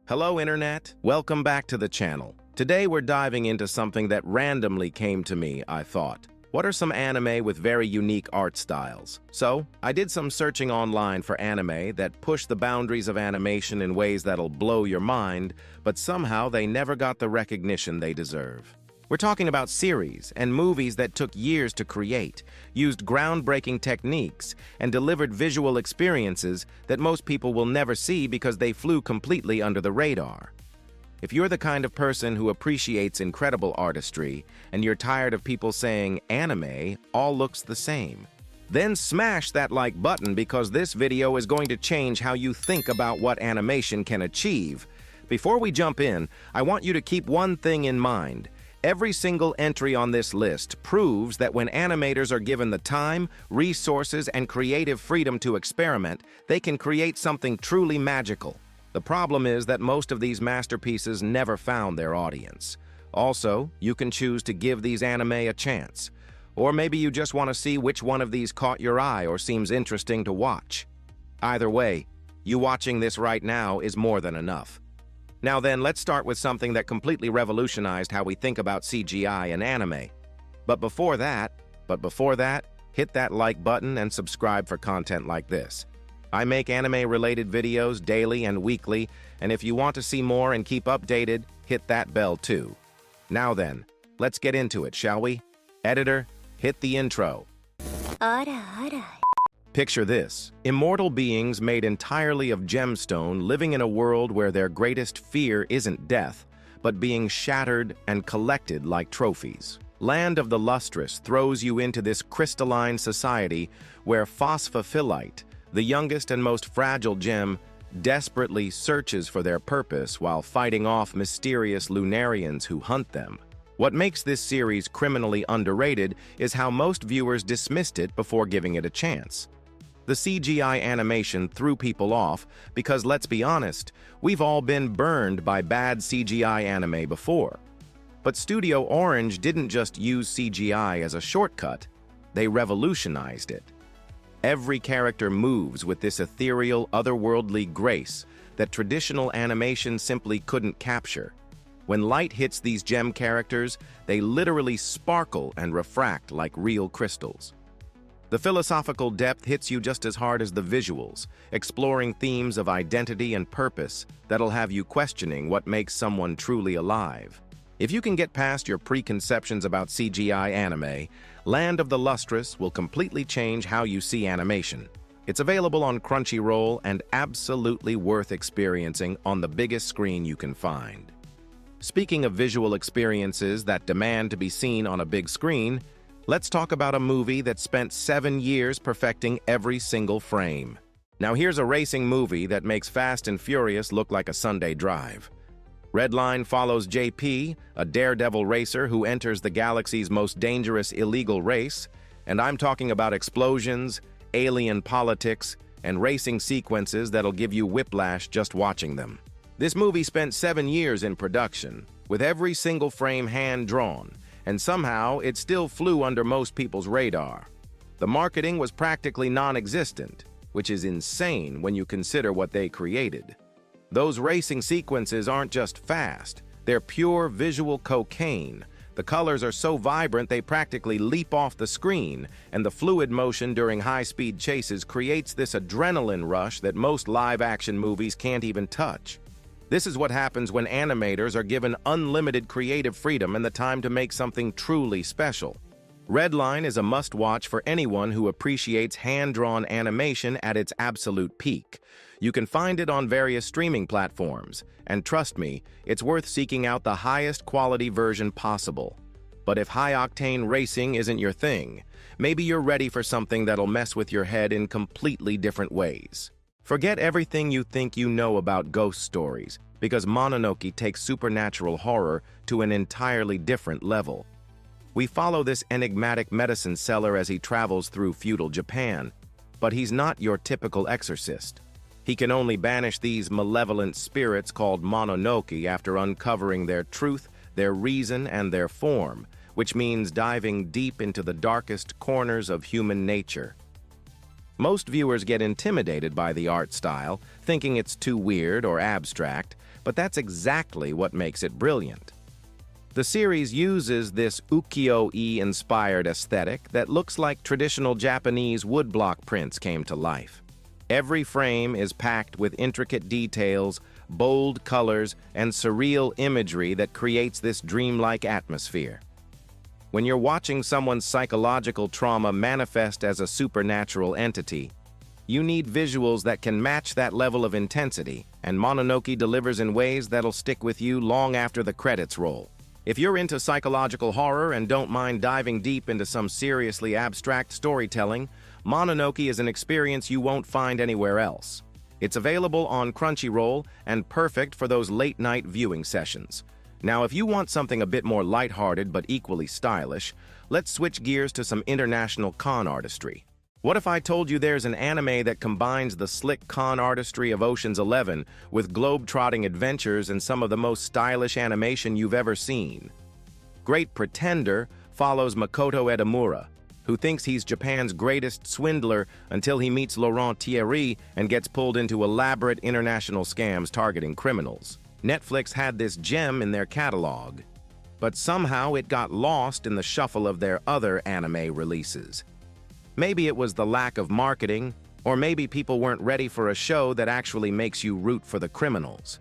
Hello Internet, welcome back to the channel. Today we're diving into something that randomly came to me, I thought. What are some anime with very unique art styles? So, I did some searching online for anime that push the boundaries of animation in ways that'll blow your mind, but somehow they never got the recognition they deserve. We're talking about series and movies that took years to create, used groundbreaking techniques, and delivered visual experiences that most people will never see because they flew completely under the radar. If you're the kind of person who appreciates incredible artistry, and you're tired of people saying anime all looks the same, then smash that like button because this video is going to change how you think about what animation can achieve. Before we jump in, I want you to keep one thing in mind. Every single entry on this list proves that when animators are given the time, resources, and creative freedom to experiment, they can create something truly magical. The problem is that most of these masterpieces never found their audience. Also, you can choose to give these anime a chance. Or maybe you just want to see which one of these caught your eye or seems interesting to watch. Either way, you watching this right now is more than enough. Now then, let's start with something that completely revolutionized how we think about CGI and anime. But before that, hit that like button and subscribe for content like this. I make anime-related videos daily and weekly, and if you want to see more and keep updated, hit that bell too. Now then, let's get into it, shall we? Editor, hit the intro. Picture this. Immortal beings made entirely of gemstone living in a world where their greatest fear isn't death, but being shattered and collected like trophies. Land of the Lustrous throws you into this crystalline society where phosphophylite, the youngest and most fragile gem, desperately searches for their purpose while fighting off mysterious Lunarians who hunt them. What makes this series criminally underrated is how most viewers dismissed it before giving it a chance. The CGI animation threw people off because, let's be honest, we've all been burned by bad CGI anime before. But Studio Orange didn't just use CGI as a shortcut, they revolutionized it. Every character moves with this ethereal, otherworldly grace that traditional animation simply couldn't capture. When light hits these gem characters, they literally sparkle and refract like real crystals. The philosophical depth hits you just as hard as the visuals, exploring themes of identity and purpose that'll have you questioning what makes someone truly alive. If you can get past your preconceptions about CGI anime, Land of the Lustrous will completely change how you see animation. It's available on Crunchyroll and absolutely worth experiencing on the biggest screen you can find. Speaking of visual experiences that demand to be seen on a big screen, let's talk about a movie that spent 7 years perfecting every single frame. Now here's a racing movie that makes Fast and Furious look like a Sunday drive. Redline follows JP, a daredevil racer who enters the galaxy's most dangerous illegal race, and I'm talking about explosions, alien politics, and racing sequences that'll give you whiplash just watching them. This movie spent 7 years in production, with every single frame hand-drawn, and somehow it still flew under most people's radar. The marketing was practically non-existent, which is insane when you consider what they created. Those racing sequences aren't just fast, they're pure visual cocaine. The colors are so vibrant they practically leap off the screen, and the fluid motion during high-speed chases creates this adrenaline rush that most live-action movies can't even touch. This is what happens when animators are given unlimited creative freedom and the time to make something truly special. Redline is a must-watch for anyone who appreciates hand-drawn animation at its absolute peak. You can find it on various streaming platforms, and trust me, it's worth seeking out the highest quality version possible. But if high-octane racing isn't your thing, maybe you're ready for something that'll mess with your head in completely different ways. Forget everything you think you know about ghost stories, because Mononoke takes supernatural horror to an entirely different level. We follow this enigmatic medicine seller as he travels through feudal Japan, but he's not your typical exorcist. He can only banish these malevolent spirits called Mononoke after uncovering their truth, their reason, and their form, which means diving deep into the darkest corners of human nature. Most viewers get intimidated by the art style, thinking it's too weird or abstract, but that's exactly what makes it brilliant. The series uses this ukiyo-e-inspired aesthetic that looks like traditional Japanese woodblock prints came to life. Every frame is packed with intricate details, bold colors, and surreal imagery that creates this dreamlike atmosphere. When you're watching someone's psychological trauma manifest as a supernatural entity, you need visuals that can match that level of intensity, and Mononoke delivers in ways that'll stick with you long after the credits roll. If you're into psychological horror and don't mind diving deep into some seriously abstract storytelling, Mononoke is an experience you won't find anywhere else. It's available on Crunchyroll and perfect for those late-night viewing sessions. Now, if you want something a bit more lighthearted but equally stylish, let's switch gears to some international con artistry. What if I told you there's an anime that combines the slick con artistry of Ocean's 11 with globe-trotting adventures and some of the most stylish animation you've ever seen? Great Pretender follows Makoto Edamura, who thinks he's Japan's greatest swindler until he meets Laurent Thierry and gets pulled into elaborate international scams targeting criminals. Netflix had this gem in their catalog, but somehow it got lost in the shuffle of their other anime releases. Maybe it was the lack of marketing, or maybe people weren't ready for a show that actually makes you root for the criminals.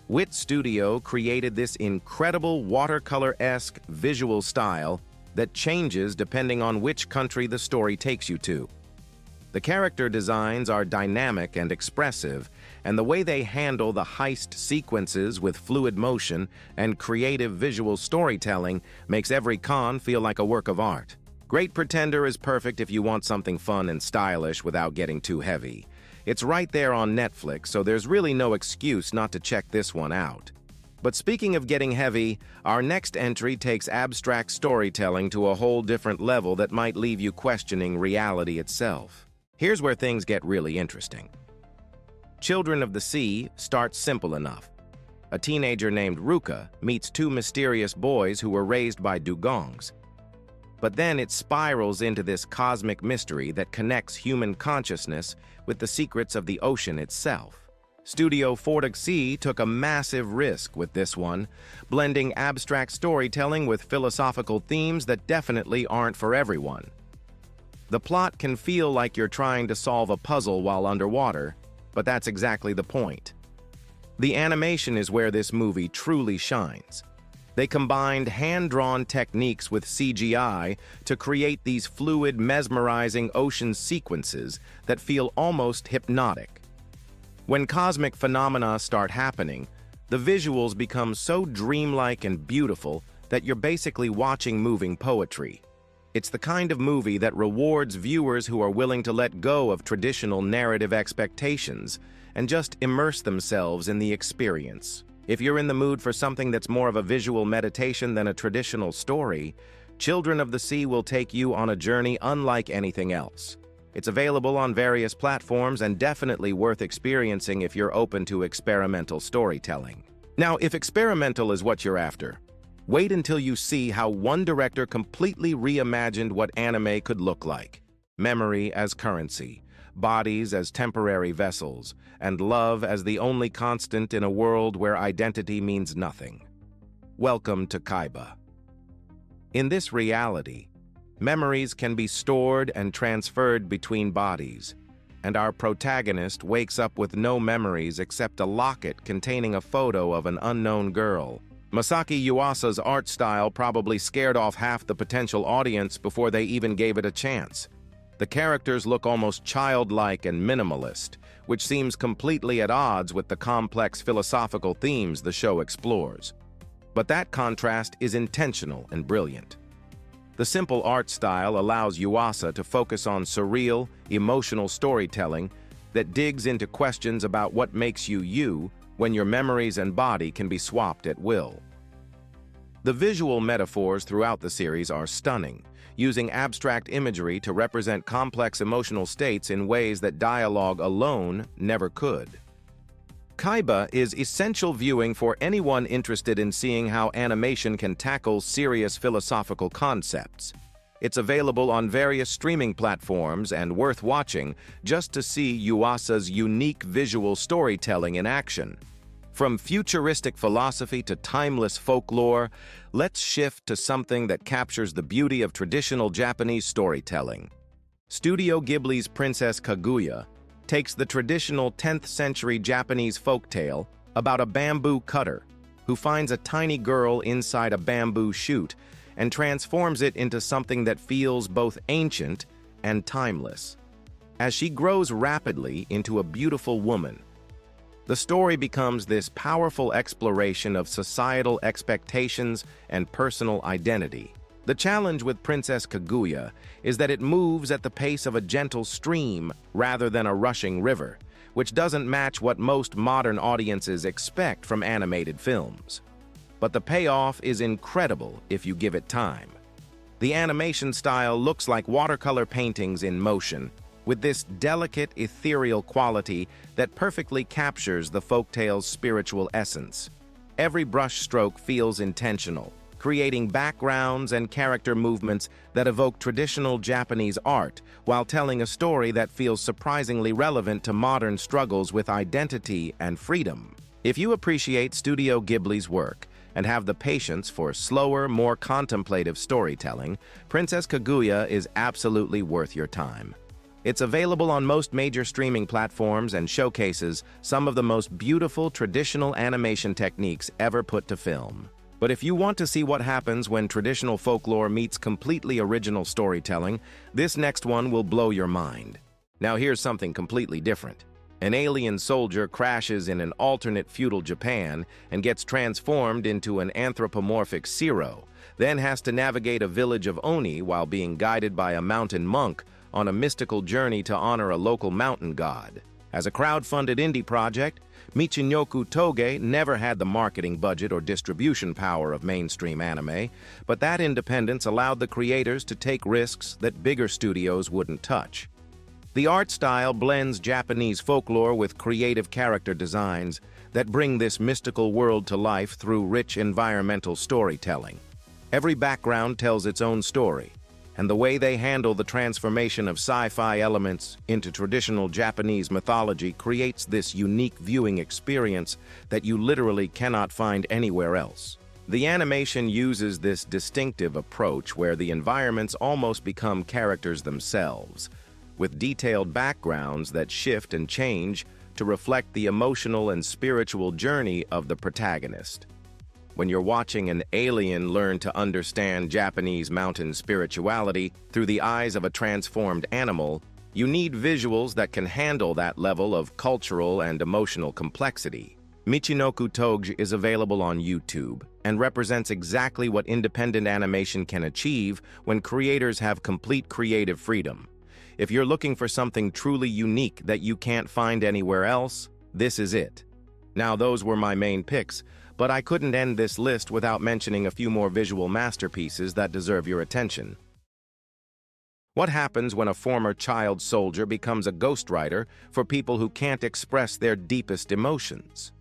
Wit Studio created this incredible watercolor-esque visual style that changes depending on which country the story takes you to. The character designs are dynamic and expressive, and the way they handle the heist sequences with fluid motion and creative visual storytelling makes every con feel like a work of art. Great Pretender is perfect if you want something fun and stylish without getting too heavy. It's right there on Netflix, so there's really no excuse not to check this one out. But speaking of getting heavy, our next entry takes abstract storytelling to a whole different level that might leave you questioning reality itself. Here's where things get really interesting. Children of the Sea starts simple enough. A teenager named Ruka meets two mysterious boys who were raised by dugongs. But then it spirals into this cosmic mystery that connects human consciousness with the secrets of the ocean itself. Studio 4°C took a massive risk with this one, blending abstract storytelling with philosophical themes that definitely aren't for everyone. The plot can feel like you're trying to solve a puzzle while underwater, but that's exactly the point. The animation is where this movie truly shines. They combined hand-drawn techniques with CGI to create these fluid, mesmerizing ocean sequences that feel almost hypnotic. When cosmic phenomena start happening, the visuals become so dreamlike and beautiful that you're basically watching moving poetry. It's the kind of movie that rewards viewers who are willing to let go of traditional narrative expectations and just immerse themselves in the experience. If you're in the mood for something that's more of a visual meditation than a traditional story, Children of the Sea will take you on a journey unlike anything else. It's available on various platforms and definitely worth experiencing if you're open to experimental storytelling. Now, if experimental is what you're after, wait until you see how one director completely reimagined what anime could look like. Memory as currency, bodies as temporary vessels, and love as the only constant in a world where identity means nothing. Welcome to Kaiba. In this reality, memories can be stored and transferred between bodies, and our protagonist wakes up with no memories except a locket containing a photo of an unknown girl. Masaki Yuasa's art style probably scared off half the potential audience before they even gave it a chance. The characters look almost childlike and minimalist, which seems completely at odds with the complex philosophical themes the show explores. But that contrast is intentional and brilliant. The simple art style allows Yuasa to focus on surreal, emotional storytelling that digs into questions about what makes you you when your memories and body can be swapped at will. The visual metaphors throughout the series are stunning, using abstract imagery to represent complex emotional states in ways that dialogue alone never could. Kaiba is essential viewing for anyone interested in seeing how animation can tackle serious philosophical concepts. It's available on various streaming platforms and worth watching just to see Yuasa's unique visual storytelling in action. From futuristic philosophy to timeless folklore, let's shift to something that captures the beauty of traditional Japanese storytelling. Studio Ghibli's Princess Kaguya takes the traditional 10th century Japanese folktale about a bamboo cutter who finds a tiny girl inside a bamboo shoot and transforms it into something that feels both ancient and timeless. As she grows rapidly into a beautiful woman, the story becomes this powerful exploration of societal expectations and personal identity. The challenge with Princess Kaguya is that it moves at the pace of a gentle stream rather than a rushing river, which doesn't match what most modern audiences expect from animated films. But the payoff is incredible if you give it time. The animation style looks like watercolor paintings in motion, with this delicate, ethereal quality that perfectly captures the folktale's spiritual essence. Every brushstroke feels intentional, creating backgrounds and character movements that evoke traditional Japanese art while telling a story that feels surprisingly relevant to modern struggles with identity and freedom. If you appreciate Studio Ghibli's work and have the patience for slower, more contemplative storytelling, Princess Kaguya is absolutely worth your time. It's available on most major streaming platforms and showcases some of the most beautiful traditional animation techniques ever put to film. But if you want to see what happens when traditional folklore meets completely original storytelling, this next one will blow your mind. Now here's something completely different. An alien soldier crashes in an alternate feudal Japan and gets transformed into an anthropomorphic Sero, then has to navigate a village of Oni while being guided by a mountain monk on a mystical journey to honor a local mountain god. As a crowd-funded indie project, Michinoku-toge never had the marketing budget or distribution power of mainstream anime, but that independence allowed the creators to take risks that bigger studios wouldn't touch. The art style blends Japanese folklore with creative character designs that bring this mystical world to life through rich environmental storytelling. Every background tells its own story, and the way they handle the transformation of sci-fi elements into traditional Japanese mythology creates this unique viewing experience that you literally cannot find anywhere else. The animation uses this distinctive approach where the environments almost become characters themselves, with detailed backgrounds that shift and change to reflect the emotional and spiritual journey of the protagonist. When you're watching an alien learn to understand Japanese mountain spirituality through the eyes of a transformed animal, you need visuals that can handle that level of cultural and emotional complexity. Michinoku-toge is available on YouTube and represents exactly what independent animation can achieve when creators have complete creative freedom. If you're looking for something truly unique that you can't find anywhere else, this is it. Now, those were my main picks, but I couldn't end this list without mentioning a few more visual masterpieces that deserve your attention. What happens when a former child soldier becomes a ghostwriter for people who can't express their deepest emotions?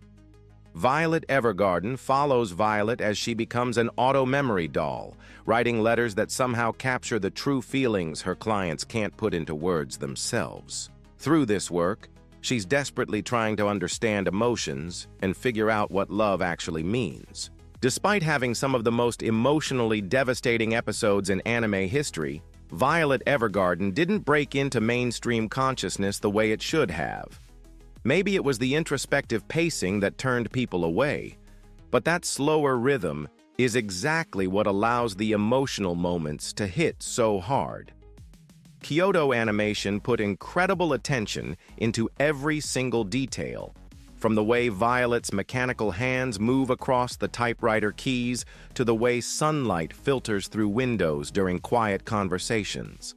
Violet Evergarden follows Violet as she becomes an auto-memory doll, writing letters that somehow capture the true feelings her clients can't put into words themselves. Through this work, she's desperately trying to understand emotions and figure out what love actually means. Despite having some of the most emotionally devastating episodes in anime history, Violet Evergarden didn't break into mainstream consciousness the way it should have. Maybe it was the introspective pacing that turned people away, but that slower rhythm is exactly what allows the emotional moments to hit so hard. Kyoto Animation put incredible attention into every single detail, from the way Violet's mechanical hands move across the typewriter keys to the way sunlight filters through windows during quiet conversations.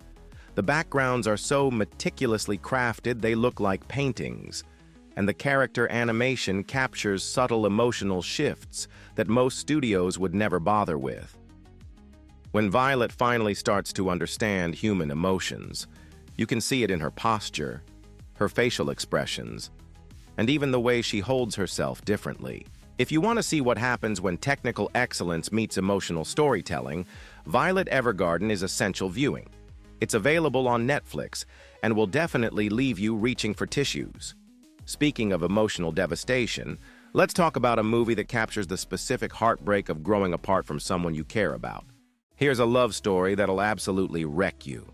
The backgrounds are so meticulously crafted they look like paintings, and the character animation captures subtle emotional shifts that most studios would never bother with. When Violet finally starts to understand human emotions, you can see it in her posture, her facial expressions, and even the way she holds herself differently. If you want to see what happens when technical excellence meets emotional storytelling, Violet Evergarden is essential viewing. It's available on Netflix and will definitely leave you reaching for tissues. Speaking of emotional devastation, Let's talk about a movie that captures the specific heartbreak of growing apart from someone you care about. Here's a love story that'll absolutely wreck you,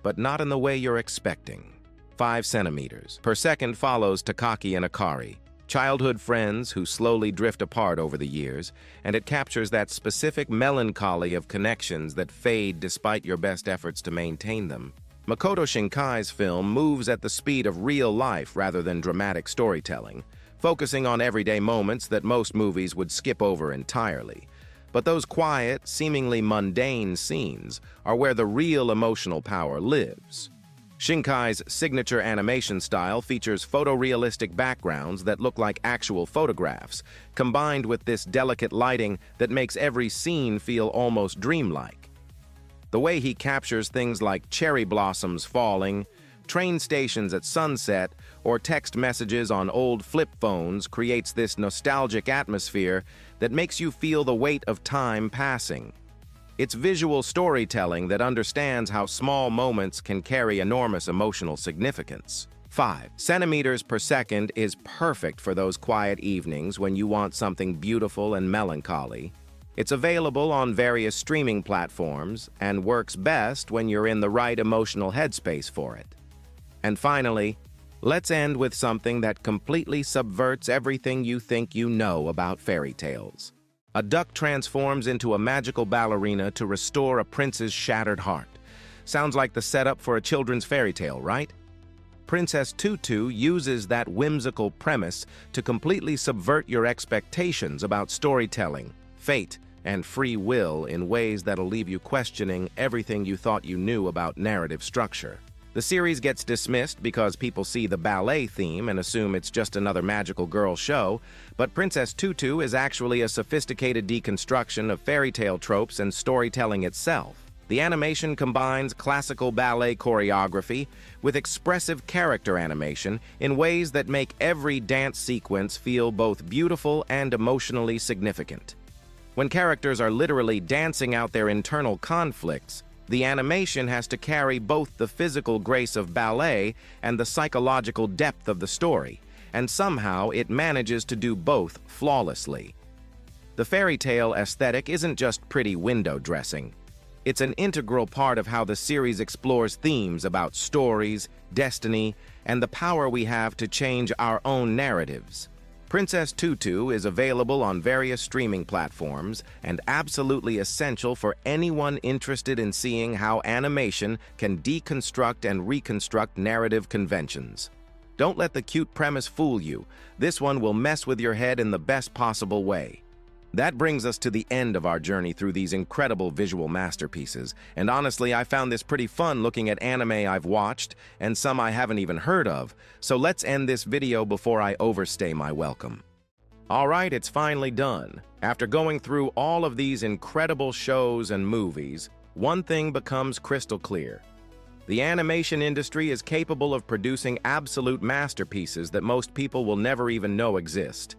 but not in the way you're expecting. 5 centimeters per second follows Takaki and Akari, childhood friends who slowly drift apart over the years, and it captures that specific melancholy of connections that fade despite your best efforts to maintain them. Makoto Shinkai's film moves at the speed of real life rather than dramatic storytelling, focusing on everyday moments that most movies would skip over entirely. But those quiet, seemingly mundane scenes are where the real emotional power lives. Shinkai's signature animation style features photorealistic backgrounds that look like actual photographs, combined with this delicate lighting that makes every scene feel almost dreamlike. The way he captures things like cherry blossoms falling, train stations at sunset, or text messages on old flip phones creates this nostalgic atmosphere that makes you feel the weight of time passing. It's visual storytelling that understands how small moments can carry enormous emotional significance. 5 centimeters per second is perfect for those quiet evenings when you want something beautiful and melancholy. It's available on various streaming platforms and works best when you're in the right emotional headspace for it. And finally, let's end with something that completely subverts everything you think you know about fairy tales. A duck transforms into a magical ballerina to restore a prince's shattered heart. Sounds like the setup for a children's fairy tale, right? Princess Tutu uses that whimsical premise to completely subvert your expectations about storytelling, fate, and free will in ways that'll leave you questioning everything you thought you knew about narrative structure. The series gets dismissed because people see the ballet theme and assume it's just another magical girl show, but Princess Tutu is actually a sophisticated deconstruction of fairy tale tropes and storytelling itself. The animation combines classical ballet choreography with expressive character animation in ways that make every dance sequence feel both beautiful and emotionally significant. When characters are literally dancing out their internal conflicts, the animation has to carry both the physical grace of ballet and the psychological depth of the story, and somehow it manages to do both flawlessly. The fairy tale aesthetic isn't just pretty window dressing. It's an integral part of how the series explores themes about stories, destiny, and the power we have to change our own narratives. Princess Tutu is available on various streaming platforms and absolutely essential for anyone interested in seeing how animation can deconstruct and reconstruct narrative conventions. Don't let the cute premise fool you. This one will mess with your head in the best possible way. That brings us to the end of our journey through these incredible visual masterpieces, and honestly, I found this pretty fun looking at anime I've watched and some I haven't even heard of, so let's end this video before I overstay my welcome. Alright, it's finally done. After going through all of these incredible shows and movies, one thing becomes crystal clear. The animation industry is capable of producing absolute masterpieces that most people will never even know exist.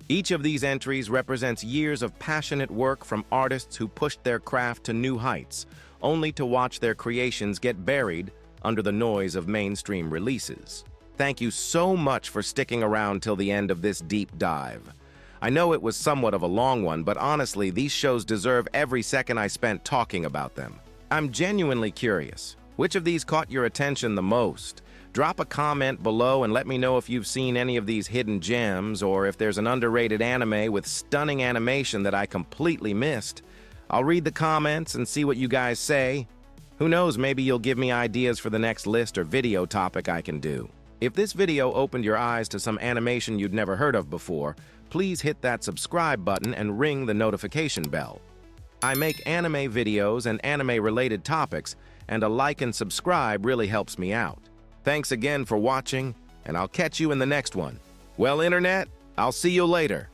Each of these entries represents years of passionate work from artists who pushed their craft to new heights, only to watch their creations get buried under the noise of mainstream releases. Thank you so much for sticking around till the end of this deep dive. I know it was somewhat of a long one, but honestly, these shows deserve every second I spent talking about them. I'm genuinely curious. Which of these caught your attention the most? Drop a comment below and let me know if you've seen any of these hidden gems or if there's an underrated anime with stunning animation that I completely missed. I'll read the comments and see what you guys say. Who knows, maybe you'll give me ideas for the next list or video topic I can do. If this video opened your eyes to some animation you'd never heard of before, please hit that subscribe button and ring the notification bell. I make anime videos and anime-related topics, and a like and subscribe really helps me out. Thanks again for watching, and I'll catch you in the next one. Well, Internet, I'll see you later.